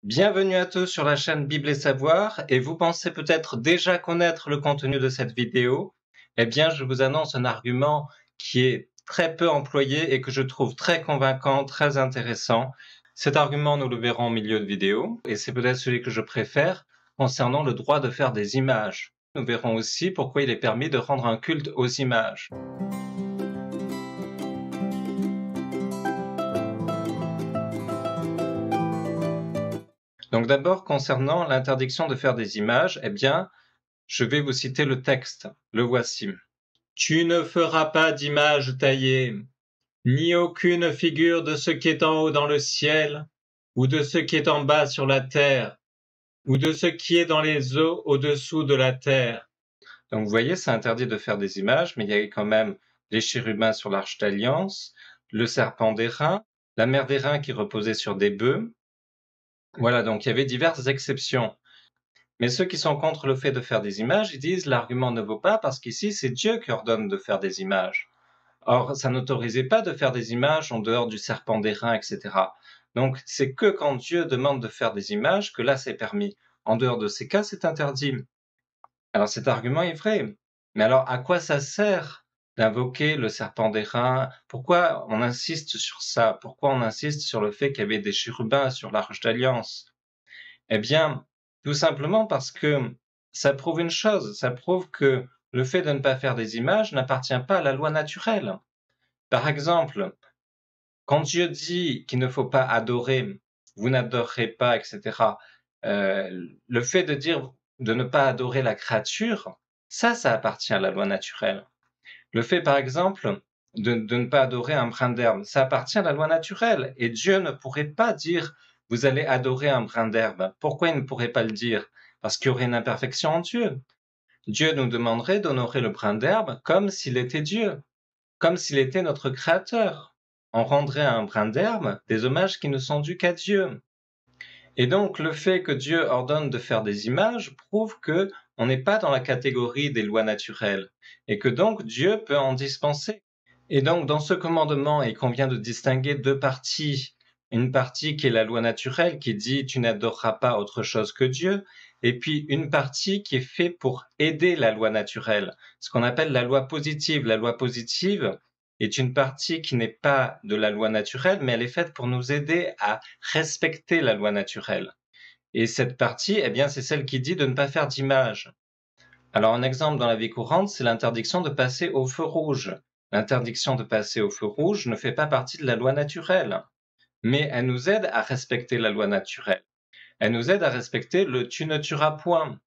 Bienvenue à tous sur la chaîne Bible et Savoir, et vous pensez peut-être déjà connaître le contenu de cette vidéo. Eh bien, je vous annonce un argument qui est très peu employé et que je trouve très convaincant, très intéressant. Cet argument, nous le verrons au milieu de vidéo, et c'est peut-être celui que je préfère concernant le droit de faire des images. Nous verrons aussi pourquoi il est permis de rendre un culte aux images. Donc d'abord, concernant l'interdiction de faire des images, eh bien, je vais vous citer le texte. Le voici. Tu ne feras pas d'image taillée, ni aucune figure de ce qui est en haut dans le ciel, ou de ce qui est en bas sur la terre, ou de ce qui est dans les eaux au-dessous de la terre. Donc vous voyez, c'est interdit de faire des images, mais il y a quand même les chérubins sur l'arche d'alliance, le serpent d'airain, la mer d'airain qui reposait sur des bœufs. Voilà, donc il y avait diverses exceptions. Mais ceux qui sont contre le fait de faire des images, ils disent l'argument ne vaut pas parce qu'ici c'est Dieu qui ordonne de faire des images. Or, ça n'autorisait pas de faire des images en dehors du serpent d'airain, etc. Donc, c'est que quand Dieu demande de faire des images que là c'est permis. En dehors de ces cas, c'est interdit. Alors cet argument est vrai. Mais alors, à quoi ça sert d'invoquer le serpent d'airain? Pourquoi on insiste sur ça? Pourquoi on insiste sur le fait qu'il y avait des chérubins sur l'arche d'alliance? Eh bien, tout simplement parce que ça prouve une chose, ça prouve que le fait de ne pas faire des images n'appartient pas à la loi naturelle. Par exemple, quand Dieu dit qu'il ne faut pas adorer, vous n'adorerez pas, etc., le fait de dire de ne pas adorer la créature, ça appartient à la loi naturelle. Le fait, par exemple, de ne pas adorer un brin d'herbe, ça appartient à la loi naturelle. Et Dieu ne pourrait pas dire, vous allez adorer un brin d'herbe. Pourquoi il ne pourrait pas le dire? Parce qu'il y aurait une imperfection en Dieu. Dieu nous demanderait d'honorer le brin d'herbe comme s'il était Dieu, comme s'il était notre créateur. On rendrait à un brin d'herbe des hommages qui ne sont dus qu'à Dieu. Et donc, le fait que Dieu ordonne de faire des images prouve que on n'est pas dans la catégorie des lois naturelles et que donc Dieu peut en dispenser. Et donc, dans ce commandement, il convient de distinguer deux parties. Une partie qui est la loi naturelle, qui dit tu n'adoreras pas autre chose que Dieu, et puis une partie qui est faite pour aider la loi naturelle, ce qu'on appelle la loi positive. La loi positive est une partie qui n'est pas de la loi naturelle, mais elle est faite pour nous aider à respecter la loi naturelle. Et cette partie, eh bien, c'est celle qui dit de ne pas faire d'image. Alors, un exemple dans la vie courante, c'est l'interdiction de passer au feu rouge. L'interdiction de passer au feu rouge ne fait pas partie de la loi naturelle, mais elle nous aide à respecter la loi naturelle. Elle nous aide à respecter le tu ne tueras point.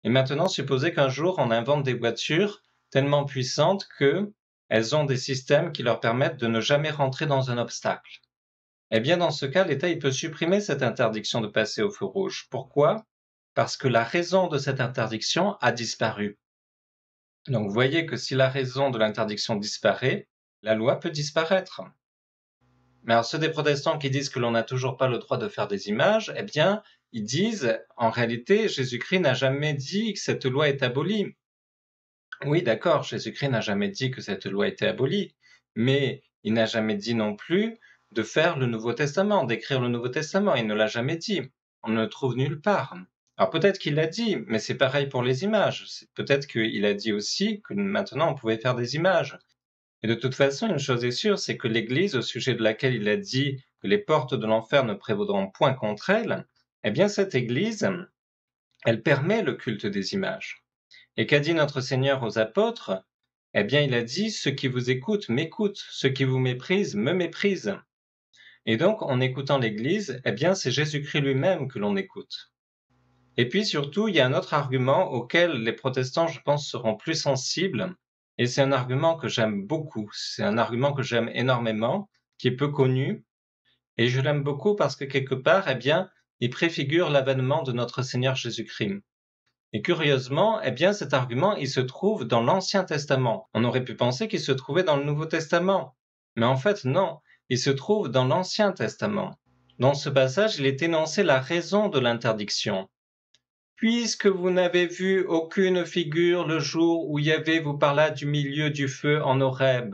Et maintenant, supposez qu'un jour, on invente des voitures tellement puissantes qu'elles ont des systèmes qui leur permettent de ne jamais rentrer dans un obstacle. Eh bien, dans ce cas, l'État, il peut supprimer cette interdiction de passer au feu rouge. Pourquoi? Parce que la raison de cette interdiction a disparu. Donc, vous voyez que si la raison de l'interdiction disparaît, la loi peut disparaître. Mais alors, ceux des protestants qui disent que l'on n'a toujours pas le droit de faire des images, eh bien, ils disent, en réalité, Jésus-Christ n'a jamais dit que cette loi est abolie. Oui, d'accord, Jésus-Christ n'a jamais dit que cette loi était abolie, mais il n'a jamais dit non plus de faire le Nouveau Testament, d'écrire le Nouveau Testament. Il ne l'a jamais dit. On ne le trouve nulle part. Alors peut-être qu'il l'a dit, mais c'est pareil pour les images. Peut-être qu'il a dit aussi que maintenant on pouvait faire des images. Et de toute façon, une chose est sûre, c'est que l'Église, au sujet de laquelle il a dit que les portes de l'enfer ne prévaudront point contre elle, eh bien cette Église, elle permet le culte des images. Et qu'a dit notre Seigneur aux apôtres? Eh bien, il a dit, ceux qui vous écoutent m'écoutent, ceux qui vous méprisent me méprisent. Et donc, en écoutant l'Église, eh bien, c'est Jésus-Christ lui-même que l'on écoute. Et puis surtout, il y a un autre argument auquel les protestants, je pense, seront plus sensibles, et c'est un argument que j'aime beaucoup, c'est un argument que j'aime énormément, qui est peu connu, et je l'aime beaucoup parce que quelque part, eh bien, il préfigure l'avènement de notre Seigneur Jésus-Christ. Et curieusement, eh bien, cet argument, il se trouve dans l'Ancien Testament. On aurait pu penser qu'il se trouvait dans le Nouveau Testament. Mais en fait, non. Il se trouve dans l'Ancien Testament. Dans ce passage, il est énoncé la raison de l'interdiction. Puisque vous n'avez vu aucune figure le jour où Yahvé vous parla du milieu du feu en Horeb.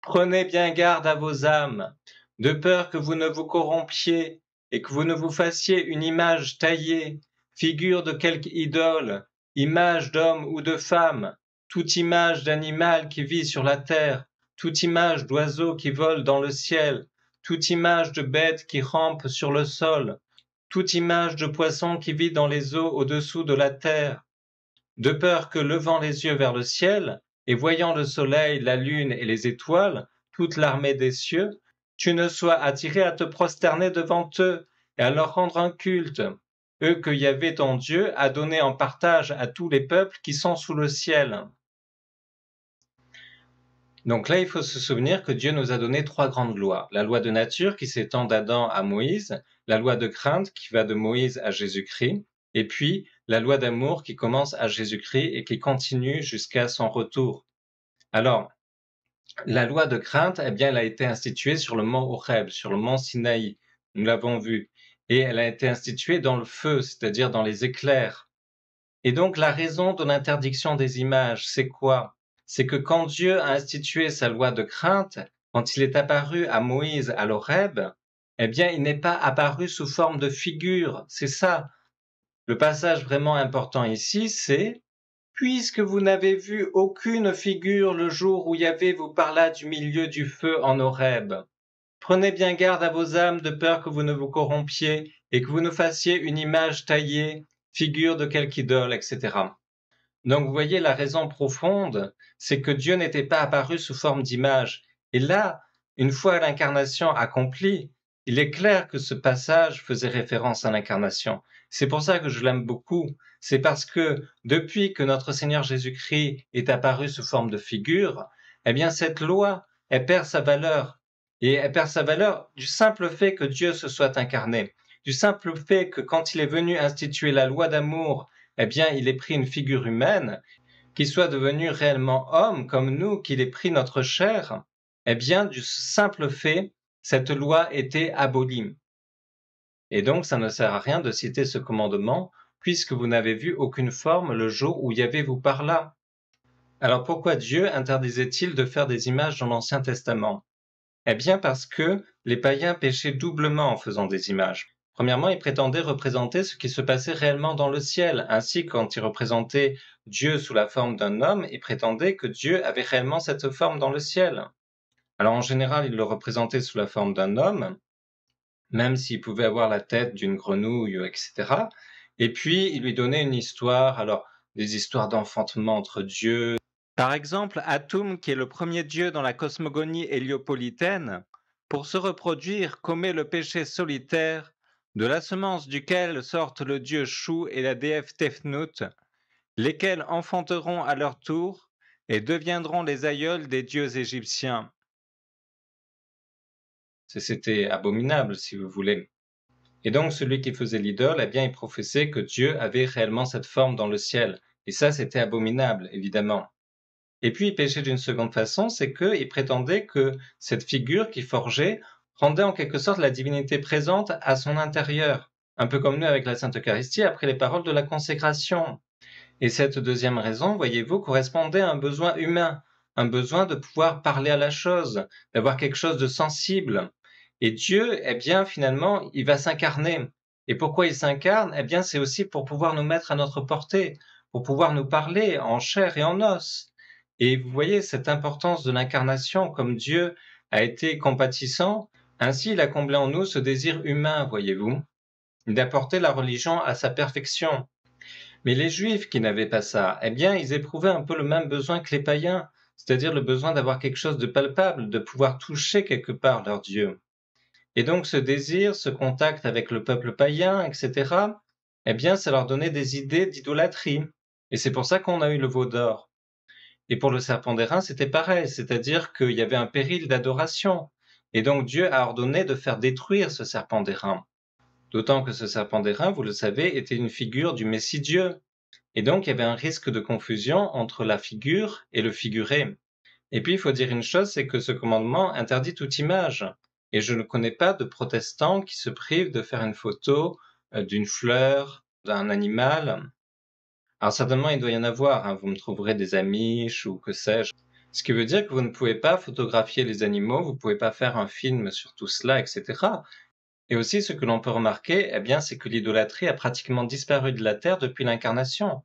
Prenez bien garde à vos âmes, de peur que vous ne vous corrompiez et que vous ne vous fassiez une image taillée, figure de quelque idole, image d'homme ou de femme, toute image d'animal qui vit sur la terre, toute image d'oiseau qui vole dans le ciel, toute image de bête qui rampe sur le sol, toute image de poisson qui vit dans les eaux au-dessous de la terre, de peur que, levant les yeux vers le ciel, et voyant le soleil, la lune et les étoiles, toute l'armée des cieux, tu ne sois attiré à te prosterner devant eux et à leur rendre un culte, eux que Yahvé ton Dieu a donné en partage à tous les peuples qui sont sous le ciel. Donc là, il faut se souvenir que Dieu nous a donné 3 grandes lois. La loi de nature qui s'étend d'Adam à Moïse, la loi de crainte qui va de Moïse à Jésus-Christ, et puis la loi d'amour qui commence à Jésus-Christ et qui continue jusqu'à son retour. Alors, la loi de crainte, eh bien, elle a été instituée sur le mont Horeb, sur le mont Sinaï, nous l'avons vu, et elle a été instituée dans le feu, c'est-à-dire dans les éclairs. Et donc, la raison de l'interdiction des images, c'est quoi? C'est que quand Dieu a institué sa loi de crainte, quand il est apparu à Moïse à l'Horeb, eh bien, il n'est pas apparu sous forme de figure. C'est ça. Le passage vraiment important ici, c'est « Puisque vous n'avez vu aucune figure le jour où Yahvé vous parla du milieu du feu en Horeb. Prenez bien garde à vos âmes de peur que vous ne vous corrompiez et que vous ne fassiez une image taillée, figure de quelque idole, etc. » Donc vous voyez, la raison profonde, c'est que Dieu n'était pas apparu sous forme d'image. Et là, une fois l'incarnation accomplie, il est clair que ce passage faisait référence à l'incarnation. C'est pour ça que je l'aime beaucoup. C'est parce que depuis que notre Seigneur Jésus-Christ est apparu sous forme de figure, eh bien cette loi, elle perd sa valeur. Et elle perd sa valeur du simple fait que Dieu se soit incarné, du simple fait que quand il est venu instituer la loi d'amour, eh bien, il ait pris une figure humaine, qu'il soit devenu réellement homme comme nous, qu'il ait pris notre chair, eh bien, du simple fait, cette loi était abolie. Et donc, ça ne sert à rien de citer ce commandement, puisque vous n'avez vu aucune forme le jour où Yahvé vous parla. Alors, pourquoi Dieu interdisait-il de faire des images dans l'Ancien Testament? Eh bien, parce que les païens péchaient doublement en faisant des images. Premièrement, ils prétendaient représenter ce qui se passait réellement dans le ciel. Ainsi, quand ils représentaient Dieu sous la forme d'un homme, ils prétendaient que Dieu avait réellement cette forme dans le ciel. Alors, en général, ils le représentaient sous la forme d'un homme, même s'il pouvait avoir la tête d'une grenouille, etc. Et puis, ils lui donnaient une histoire, alors des histoires d'enfantement entre dieux. Par exemple, Atum, qui est le premier dieu dans la cosmogonie héliopolitaine, pour se reproduire, commet le péché solitaire, de la semence duquel sortent le dieu Chou et la déesse Tefnut, lesquels enfanteront à leur tour et deviendront les aïeuls des dieux égyptiens. C'était abominable, si vous voulez. Et donc, celui qui faisait l'idole, eh bien, il professait que Dieu avait réellement cette forme dans le ciel. Et ça, c'était abominable, évidemment. Et puis, il péchait d'une seconde façon, c'est qu'il prétendait que cette figure qu'il forgeait rendait en quelque sorte la divinité présente à son intérieur, un peu comme nous avec la Sainte Eucharistie après les paroles de la consécration. Et cette deuxième raison, voyez-vous, correspondait à un besoin humain, un besoin de pouvoir parler à la chose, d'avoir quelque chose de sensible. Et Dieu, eh bien, finalement, il va s'incarner. Et pourquoi il s'incarne? Eh bien, c'est aussi pour pouvoir nous mettre à notre portée, pour pouvoir nous parler en chair et en os. Et vous voyez cette importance de l'incarnation, comme Dieu a été compatissant, ainsi il a comblé en nous ce désir humain, voyez-vous, d'apporter la religion à sa perfection. Mais les Juifs qui n'avaient pas ça, eh bien, ils éprouvaient un peu le même besoin que les païens, c'est-à-dire le besoin d'avoir quelque chose de palpable, de pouvoir toucher quelque part leur Dieu. Et donc ce désir, ce contact avec le peuple païen, etc., eh bien, ça leur donnait des idées d'idolâtrie. Et c'est pour ça qu'on a eu le veau d'or. Et pour le serpent d'airain, c'était pareil, c'est-à-dire qu'il y avait un péril d'adoration. Et donc Dieu a ordonné de faire détruire ce serpent d'airain. D'autant que ce serpent d'airain, vous le savez, était une figure du Messie Dieu. Et donc il y avait un risque de confusion entre la figure et le figuré. Et puis il faut dire une chose, c'est que ce commandement interdit toute image. Et je ne connais pas de protestants qui se privent de faire une photo d'une fleur, d'un animal. Alors certainement, il doit y en avoir, hein. Vous me trouverez des amish ou que sais-je. Ce qui veut dire que vous ne pouvez pas photographier les animaux, vous ne pouvez pas faire un film sur tout cela, etc. Et aussi, ce que l'on peut remarquer, c'est que l'idolâtrie a pratiquement disparu de la Terre depuis l'incarnation.